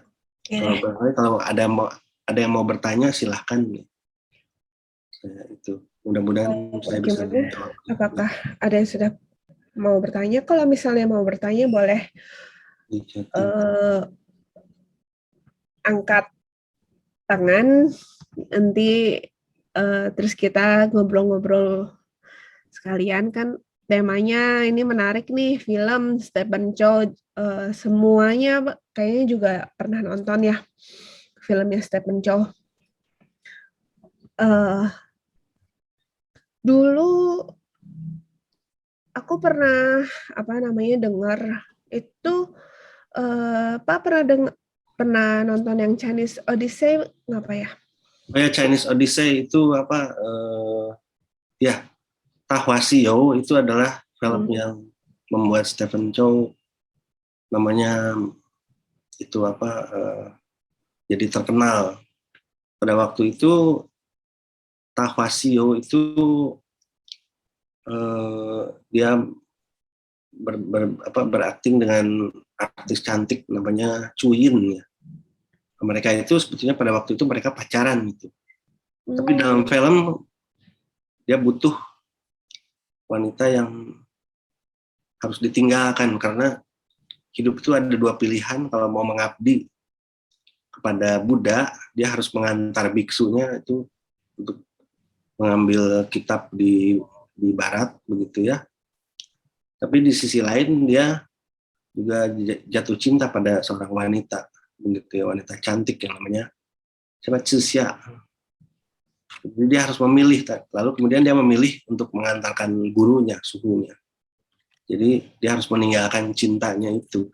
Yeah. Kalau ada ada yang mau bertanya silahkan. Itu mudah-mudahan saya bisa Gimana? menjawab. Apakah ada yang sudah mau bertanya? Kalau misalnya mau bertanya boleh angkat tangan, nanti terus kita ngobrol-ngobrol sekalian. Kan temanya ini menarik nih, film Stephen Chow. Semuanya kayaknya juga pernah nonton ya filmnya Stephen Chow. Dulu aku pernah dengar itu, Pak pernah nonton yang Chinese Odyssey ngapa ya? Oh ya, Chinese Odyssey itu apa? Ya, Tahwasio itu adalah film yang membuat Stephen Chow namanya itu apa? Jadi terkenal. Pada waktu itu Tahwasio itu dia berakting dengan artis cantik namanya Chuyin ya. Mereka itu sebetulnya pada waktu itu mereka pacaran gitu. Tapi dalam film dia butuh wanita yang harus ditinggalkan karena hidup itu ada dua pilihan. Kalau mau mengabdi kepada Buddha, dia harus mengantar biksunya itu untuk mengambil kitab di barat begitu ya. Tapi di sisi lain dia juga jatuh cinta pada seorang wanita begitu ya, wanita cantik yang namanya siapa, Cixia. Jadi dia harus memilih, lalu kemudian dia memilih untuk mengantarkan gurunya, suhunya. Jadi dia harus meninggalkan cintanya itu.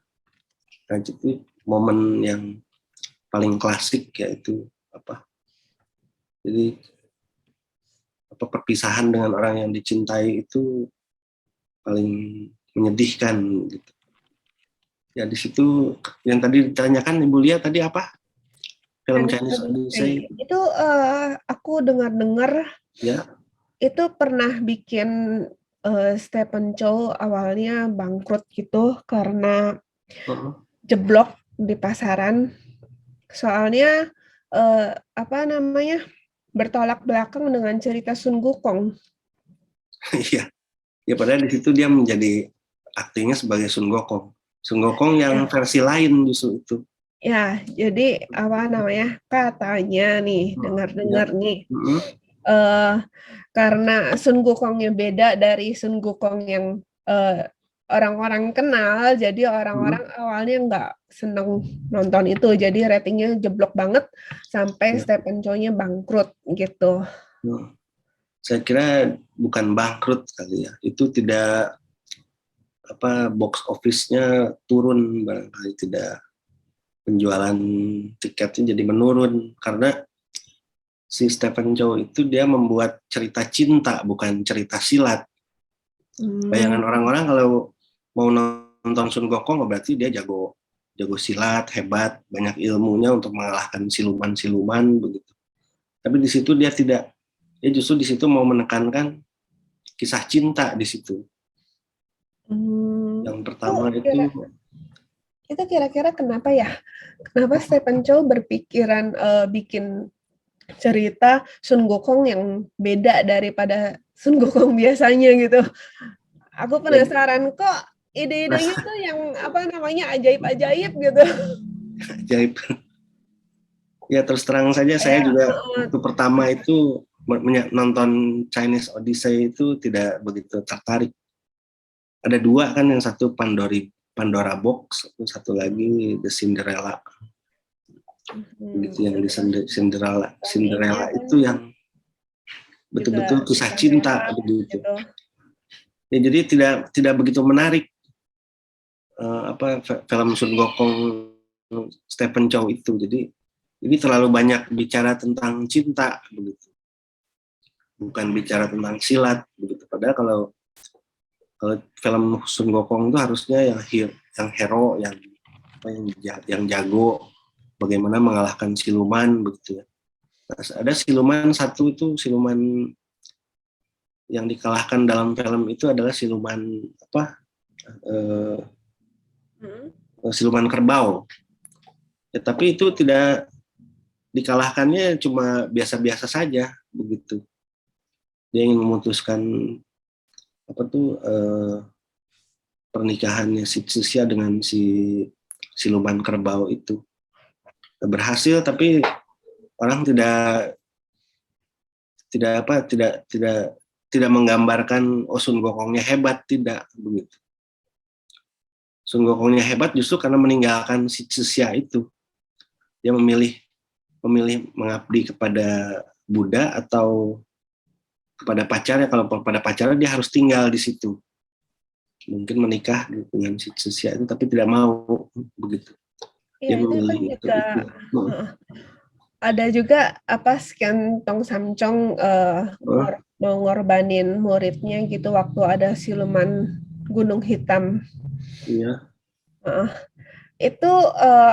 Nah, itu momen yang paling klasik yaitu apa? Jadi perpisahan dengan orang yang dicintai itu paling menyedihkan gitu. Ya di situ yang tadi ditanyakan Ibu Lia tadi apa? Film Chinese Odyssey. Itu aku dengar-dengar Ya. Itu pernah bikin Stephen Chow awalnya bangkrut gitu karena jeblok di pasaran. Soalnya bertolak belakang dengan cerita Sun Gokong. Iya. Ya padahal di situ dia menjadi aktingnya sebagai Sun Gokong. Sun Gokong yang versi lain justru itu. Ya, jadi katanya nih, dengar-dengar nih, karena Sun Gokongnya beda dari Sun Gokong yang orang-orang kenal, jadi orang-orang awalnya nggak seneng nonton itu, jadi ratingnya jeblok banget sampai Stephen Chow-nya bangkrut gitu. Saya kira bukan bangkrut kali ya, itu tidak box office-nya turun, barangkali tidak, penjualan tiketnya jadi menurun karena si Stephen Chow itu dia membuat cerita cinta bukan cerita silat. Bayangan orang-orang kalau mau nonton Sun Gokong berarti dia jago silat, hebat, banyak ilmunya untuk mengalahkan siluman-siluman begitu. Tapi di situ dia tidak, dia justru di situ mau menekankan kisah cinta di situ. Yang pertama itu kira-kira kenapa ya? Kenapa Stephen Chow berpikiran bikin cerita Sun Gokong yang beda daripada Sun Gokong biasanya gitu? Aku penasaran kok ide-idenya tuh yang ajaib-ajaib gitu. Ajaib. Ya terus terang saja saya juga waktu pertama itu nonton Chinese Odyssey itu tidak begitu tertarik. Ada dua kan, yang satu Pandora Box, satu lagi The Cinderella. Begitu, yang di Cinderella itu yang betul-betul kisah cinta begitu. Ya, jadi tidak begitu menarik film Sun Gokong Stephen Chow itu. Jadi ini terlalu banyak bicara tentang cinta begitu. Bukan bicara tentang silat begitu. Padahal kalau film Sun Gokong itu harusnya yang hero, yang jago bagaimana mengalahkan siluman begitu ya. Nah, ada siluman satu itu, siluman yang dikalahkan dalam film itu adalah siluman siluman kerbau. Ya, tapi itu tidak dikalahkannya cuma biasa-biasa saja begitu. Dia ingin memutuskan apa tuh pernikahannya si Xixia dengan si siluman kerbau itu. Berhasil, tapi orang tidak menggambarkan Sun Gokongnya hebat, tidak begitu. Sun Gokongnya hebat justru karena meninggalkan si Xixia itu. Dia memilih mengabdi kepada Buddha atau kepada pacarnya. Kalau kepada pacarnya dia harus tinggal di situ. Mungkin menikah dengan si Xixia itu, tapi tidak mau begitu. Dia Iya, itu kan memilih juga itu. ada juga apa Sian Tong Samcong mau ngorbanin muridnya gitu waktu ada siluman gunung hitam. Iya. Itu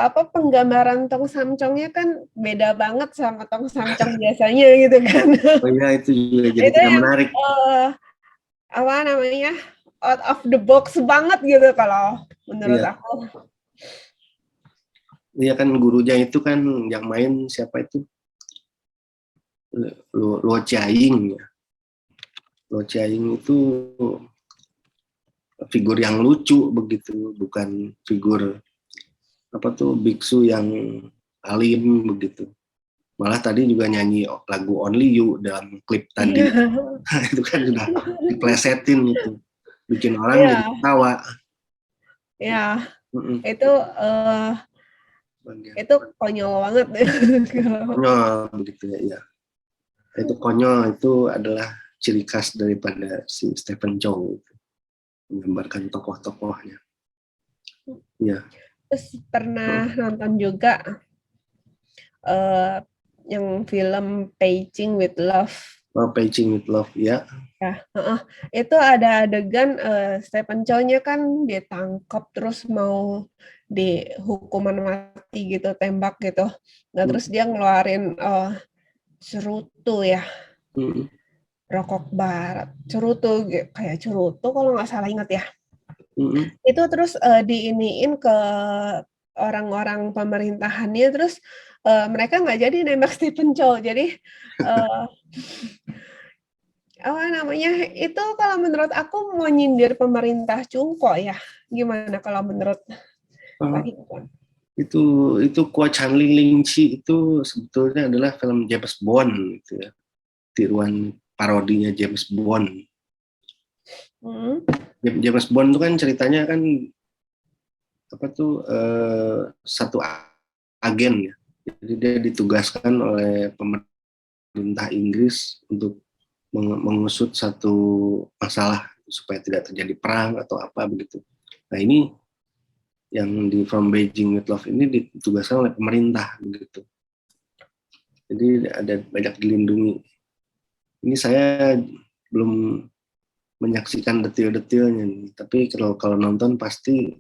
apa penggambaran Tong Samcongnya kan beda banget sama Tong Samcong biasanya gitu kan. Oh iya, itu juga jadi Itu tidak yang menarik. apa namanya out of the box banget gitu kalau menurut Iya. aku. Iya kan gurunya itu kan yang main siapa itu? Luo Chiaing ya. Luo Chiaing itu figur yang lucu begitu, bukan figur apa tuh biksu yang alim begitu. Malah tadi juga nyanyi lagu Only You dalam klip tadi. Itu kan sudah diplesetin gitu. Bikin orang jadi Iya, ketawa. ya, Mm-mm. itu konyol banget. Konyol begitu ya. Iya. Itu konyol, itu adalah ciri khas daripada si Stephen Chow itu, menggambarkan tokoh-tokohnya. Ya. Terus pernah nonton juga yang film Paging with Love. Oh, Paging with Love ya. Ya, itu ada adegan Stephen Chow-nya kan ditangkap terus mau dihukuman mati gitu, tembak gitu. Nah, terus dia ngeluarin cerutu ya, rokok barat. Cerutu kayak cerutu kalau nggak salah ingat ya. Itu terus diiniin ke orang-orang pemerintahannya, terus mereka nggak jadi nembak Stephen Chow. Jadi apa namanya itu kalau menurut aku mau nyindir pemerintah Cungko ya. Gimana kalau menurut Pak Hikwan? Itu Kuo Chan Ling Chi itu sebetulnya adalah film James Bond gitu ya. Tiruan parodinya James Bond. James Bond itu kan ceritanya kan apa tuh satu agen ya. Jadi dia ditugaskan oleh pemerintah Inggris untuk mengusut satu masalah supaya tidak terjadi perang atau apa begitu. Nah ini yang di From Beijing with Love ini ditugaskan oleh pemerintah begitu. Jadi ada banyak dilindungi. Ini saya belum menyaksikan detil-detilnya, tapi kalau nonton pasti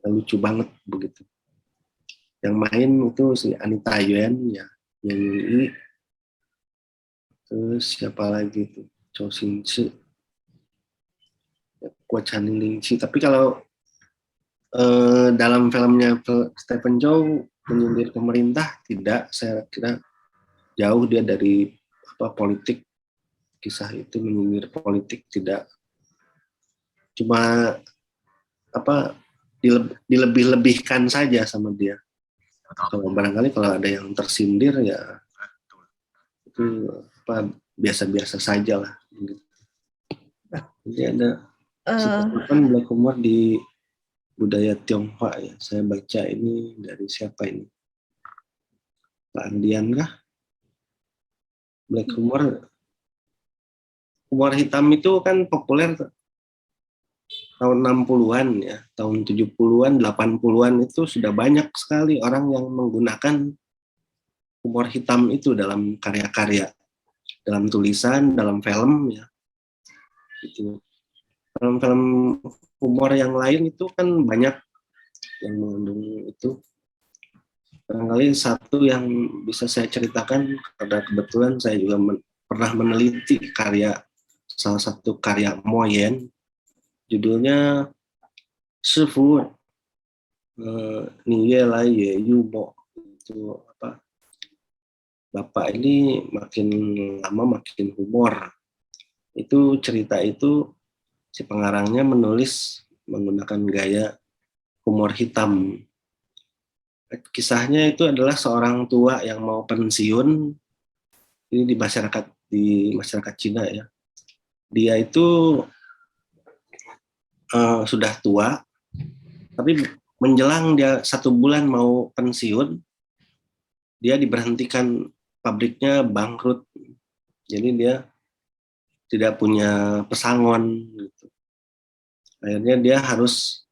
lucu banget begitu. Yang main itu si Anita Yuan ya, yang ini. Terus siapa lagi tuh? Chow Sin Chi, Kuo Chan Ling Chi. Tapi kalau dalam filmnya Stephen Chow menyindir pemerintah, tidak, saya kira jauh dia dari apa politik. Kisah itu menyindir politik, tidak, cuma apa dilebih-lebihkan saja sama dia. Kalau barangkali kalau ada yang tersindir ya itu apa biasa-biasa saja lah. Jadi ada sifat black humor di budaya Tionghoa ya. Saya baca ini dari siapa ini? Pak Andian kah? Black humor hitam itu kan populer tahun 60-an ya, tahun 70-an, 80-an itu sudah banyak sekali orang yang menggunakan humor hitam itu dalam karya-karya, dalam tulisan, dalam film ya. Itu. Film-film humor yang lain itu kan banyak yang mengandung itu. Barangkali satu yang bisa saya ceritakan karena kebetulan saya juga pernah meneliti salah satu karya Mo Yen, judulnya Shifu Niye Lai Ye Yu Mo, itu apa bapak ini makin lama makin humor. Itu cerita itu si pengarangnya menulis menggunakan gaya humor hitam. Kisahnya itu adalah seorang tua yang mau pensiun, ini di masyarakat Cina ya. Dia itu sudah tua, tapi menjelang dia 1 bulan mau pensiun, dia diberhentikan, pabriknya bangkrut. Jadi dia tidak punya pesangon gitu. Akhirnya dia harus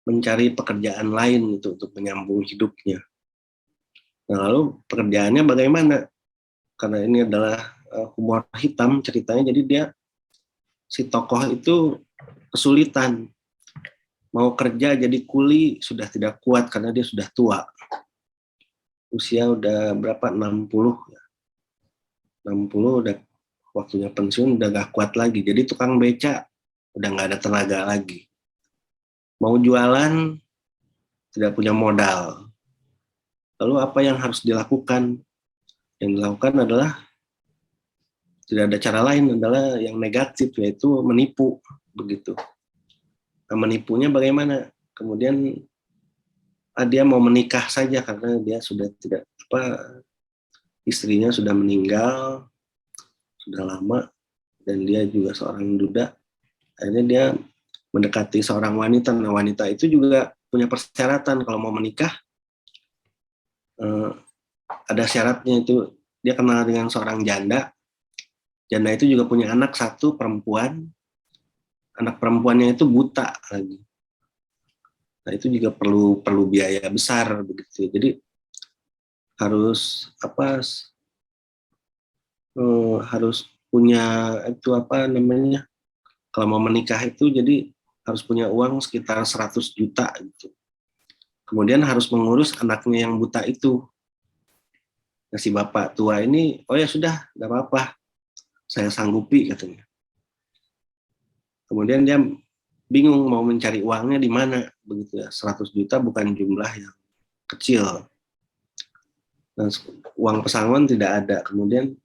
mencari pekerjaan lain itu untuk menyambung hidupnya. Nah, lalu pekerjaannya bagaimana? Karena ini adalah humor hitam ceritanya, jadi dia si tokoh itu kesulitan mau kerja jadi kuli, sudah tidak kuat karena dia sudah tua. Usia udah berapa? 60 ya. 60 udah waktunya pensiun, udah gak kuat lagi. Jadi tukang beca udah gak ada tenaga lagi. Mau jualan tidak punya modal. Lalu apa yang harus dilakukan? Yang dilakukan adalah tidak ada cara lain, adalah yang negatif, yaitu menipu begitu. Nah, menipunya bagaimana? Kemudian dia mau menikah saja karena dia sudah tidak istrinya sudah meninggal sudah lama dan dia juga seorang duda. Akhirnya dia mendekati seorang wanita. Nah, wanita itu juga punya persyaratan kalau mau menikah. Ada syaratnya, itu dia kenal dengan seorang janda. Janda itu juga punya anak satu perempuan. Anak perempuannya itu buta lagi. Nah, itu juga perlu biaya besar begitu. Jadi harus harus punya itu kalau mau menikah itu jadi harus punya uang sekitar 100 juta gitu. Kemudian harus mengurus anaknya yang buta itu. Nah, si bapak tua ini, oh ya sudah, nggak apa-apa, saya sanggupi katanya. Kemudian dia bingung mau mencari uangnya di mana begitu ya. 100 juta bukan jumlah yang kecil. Nah, uang pesangon tidak ada. Kemudian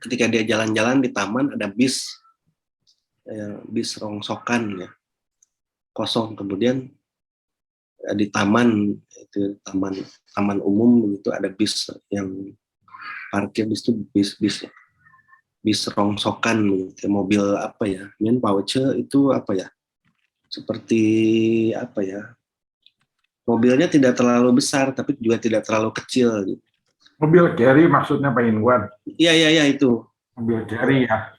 ketika dia jalan-jalan di taman ada bis rongsokan ya, kosong. Kemudian di taman itu taman umum begitu ada bis yang parkir, bis itu bis rongsokan gitu. Mobil Pauce itu seperti mobilnya tidak terlalu besar tapi juga tidak terlalu kecil gitu. Mobil carry maksudnya Pak Inwan. Iya itu. Mobil carry ya.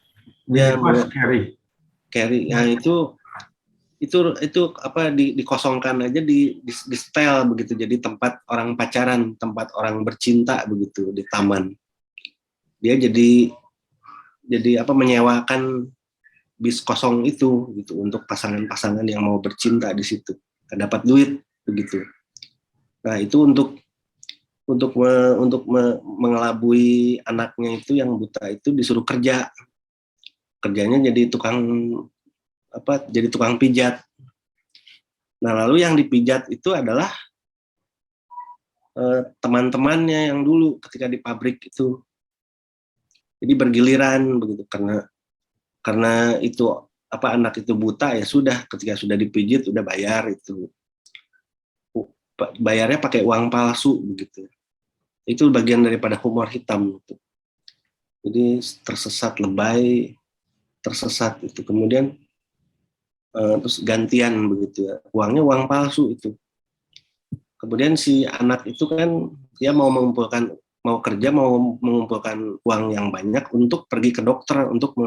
Minibus carry. Carry. Nah, itu dikosongkan aja di setel begitu, jadi tempat orang pacaran, tempat orang bercinta begitu di taman. Dia jadi menyewakan bis kosong itu gitu untuk pasangan-pasangan yang mau bercinta di situ. Dapat duit begitu. Nah, itu untuk mengelabui anaknya itu yang buta itu disuruh kerja. Kerjanya jadi tukang pijat. Nah, lalu yang dipijat itu adalah teman-temannya yang dulu ketika di pabrik itu. Jadi bergiliran begitu, karena itu anak itu buta, ya sudah, ketika sudah dipijit udah bayar itu. Bayarnya pakai uang palsu begitu. Itu bagian daripada humor hitam gitu. Jadi tersesat lebay, tersesat itu. Kemudian terus gantian begitu ya, uangnya uang palsu itu. Kemudian si anak itu kan dia mau mengumpulkan uang yang banyak untuk pergi ke dokter untuk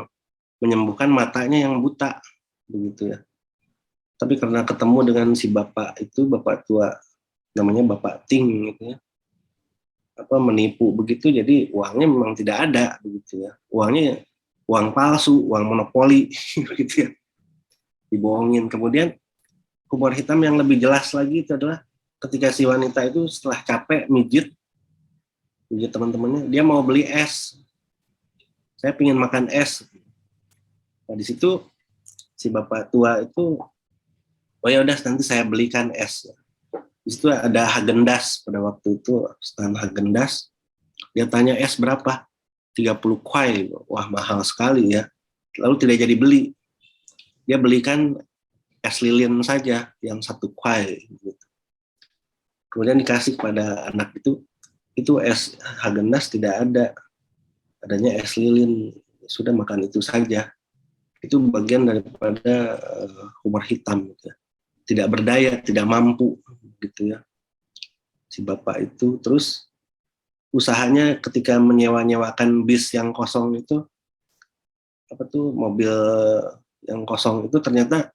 menyembuhkan matanya yang buta begitu ya. Tapi karena ketemu dengan si bapak tua namanya Bapak Ting gitu ya, menipu begitu, jadi uangnya memang tidak ada begitu ya. Uangnya uang palsu, uang monopoli gitu ya. Dibohongin. Kemudian humor hitam yang lebih jelas lagi itu adalah ketika si wanita itu setelah capek mijit teman-temannya, dia mau beli es. Saya ingin makan es. Nah, di situ si bapak tua itu, oh ya udah nanti saya belikan es. Di situ ada Häagen-Dazs pada waktu itu, stand Häagen-Dazs. Dia tanya es berapa? 30 kuai. Wah, mahal sekali ya. Lalu tidak jadi beli. Dia belikan es lilin saja yang 1 kuai. Kemudian dikasih kepada anak itu es Häagen-Dazs tidak ada. Adanya es lilin. Sudah makan itu saja. Itu bagian daripada humor hitam. Gitu. Tidak berdaya, tidak mampu. Gitu ya. Si bapak itu. Terus usahanya ketika menyewa-nyewakan bis yang kosong itu, mobil yang kosong itu ternyata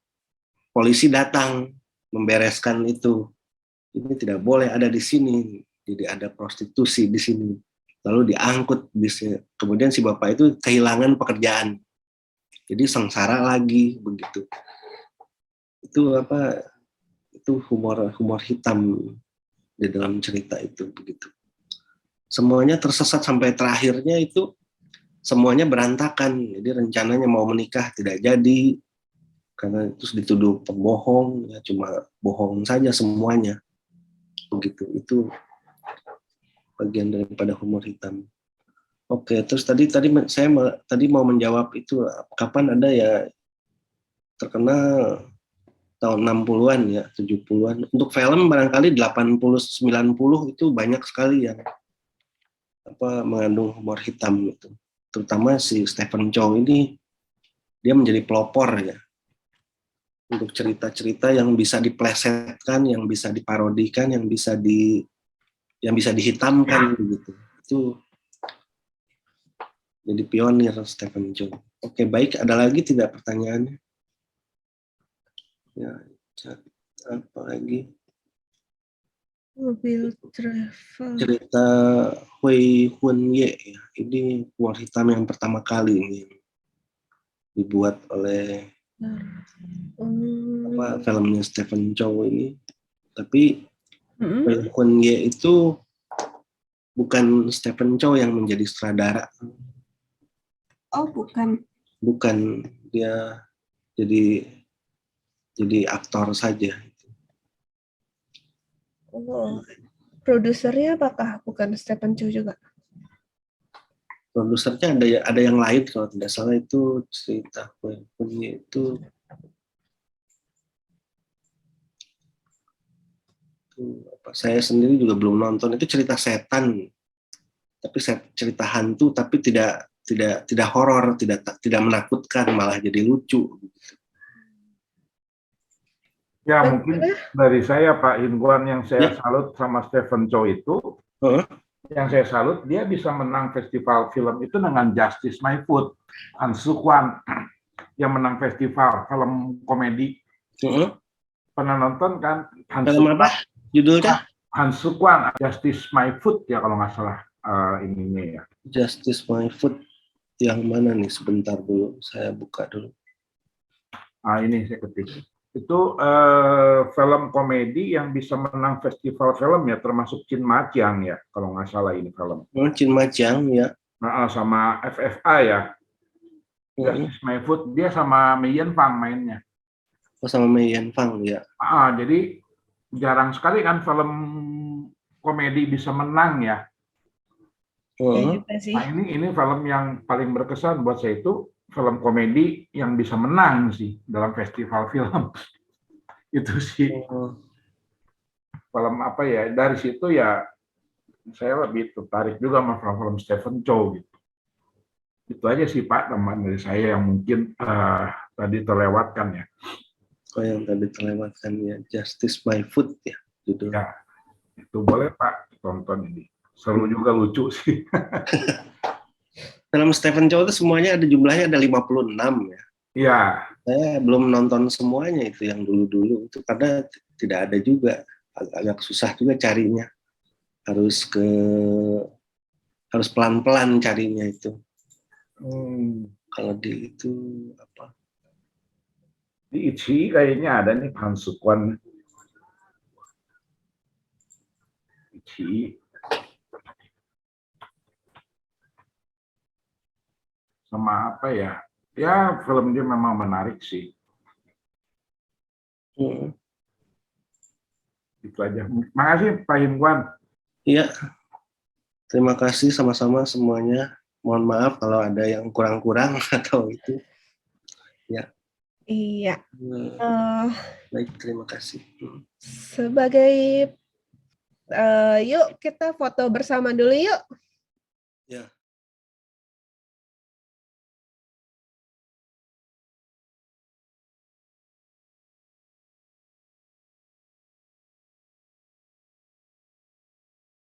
polisi datang membereskan itu. Ini tidak boleh ada di sini, jadi ada prostitusi di sini. Lalu diangkut bisnya. Kemudian si bapak itu kehilangan pekerjaan, jadi sengsara lagi begitu. Itu humor hitam di dalam cerita itu begitu. Semuanya tersesat sampai terakhirnya itu semuanya berantakan. Jadi rencananya mau menikah tidak jadi karena terus dituduh pembohong, ya cuma bohong saja semuanya. Begitu. Itu bagian daripada humor hitam. Oke, terus tadi saya mau menjawab itu kapan ada ya terkenal tahun 60-an ya, 70-an. Untuk film barangkali 80 90 itu banyak sekali yang mengandung humor hitam itu. Terutama si Stephen Chow ini dia menjadi pelopor ya untuk cerita-cerita yang bisa diplesetkan, yang bisa diparodikan, yang bisa dihitamkan begitu. Itu jadi pionir Stephen Chow. Oke, baik, ada lagi tidak pertanyaannya? Ya, apa lagi? Mobil travel. Cerita Hui Hun Ye ya. Ini humor hitam yang pertama kali ini dibuat oleh filmnya Stephen Chow ini. Tapi Hui Hun Ye itu bukan Stephen Chow yang menjadi sutradara. Oh, bukan. Bukan, dia jadi aktor saja. Oh, produsernya apakah bukan Stephen Chow juga? Produsernya ada yang lain kalau tidak salah, itu cerita Hui Hun Ye itu saya sendiri juga belum nonton. Itu cerita setan, tapi cerita hantu, tapi tidak horor, tidak menakutkan, malah jadi lucu. Ya, mungkin dari saya Pak Indwan, yang saya salut sama Stephen Chow itu, yang saya salut dia bisa menang festival film itu dengan Justice My Foot. Han Suk-kwan yang menang festival film komedi. Pernah nonton kan? Film apa judulnya? Han Suk-kwan, Justice My Foot ya kalau nggak salah ininya ya. Justice My Foot yang mana nih? Sebentar dulu, saya buka dulu. Ini saya ketik. Itu film komedi yang bisa menang festival film ya, termasuk Chin Ma Chiang ya kalau nggak salah ini film. Chin Ma Chiang ya. Sama FFA ya. Justice My Foot, dia sama Mei Yan Fang mainnya. Oh, sama Mei Yan Fang ya. Jadi jarang sekali kan film komedi bisa menang ya. Nah ini film yang paling berkesan buat saya itu film komedi yang bisa menang sih dalam festival film. Itu sih film apa ya, dari situ ya saya lebih tertarik juga sama film-film Stephen Chow gitu. Itu aja sih Pak, teman dari saya yang mungkin tadi terlewatkan ya. Oh, yang tadi terlewatkan ya, Justice My Foot ya judul. Ya, itu boleh Pak tonton ini. Seru juga, lucu sih. Film Stephen Chow itu semuanya ada jumlahnya ada 56 ya. Iya. Saya belum nonton semuanya itu yang dulu-dulu itu karena tidak ada juga, agak susah juga carinya. Harus pelan-pelan carinya itu. Kalau di itu apa? Di Ichi kayaknya ada nih Han Suk-kwan. Ichi. Sama apa ya? Ya film dia memang menarik sih. Itu aja. Makasih Pak Himwan. Iya, terima kasih sama-sama semuanya. Mohon maaf kalau ada yang kurang-kurang atau itu. Ya. Iya. Baik, terima kasih. Sebagai yuk kita foto bersama dulu yuk. Ya.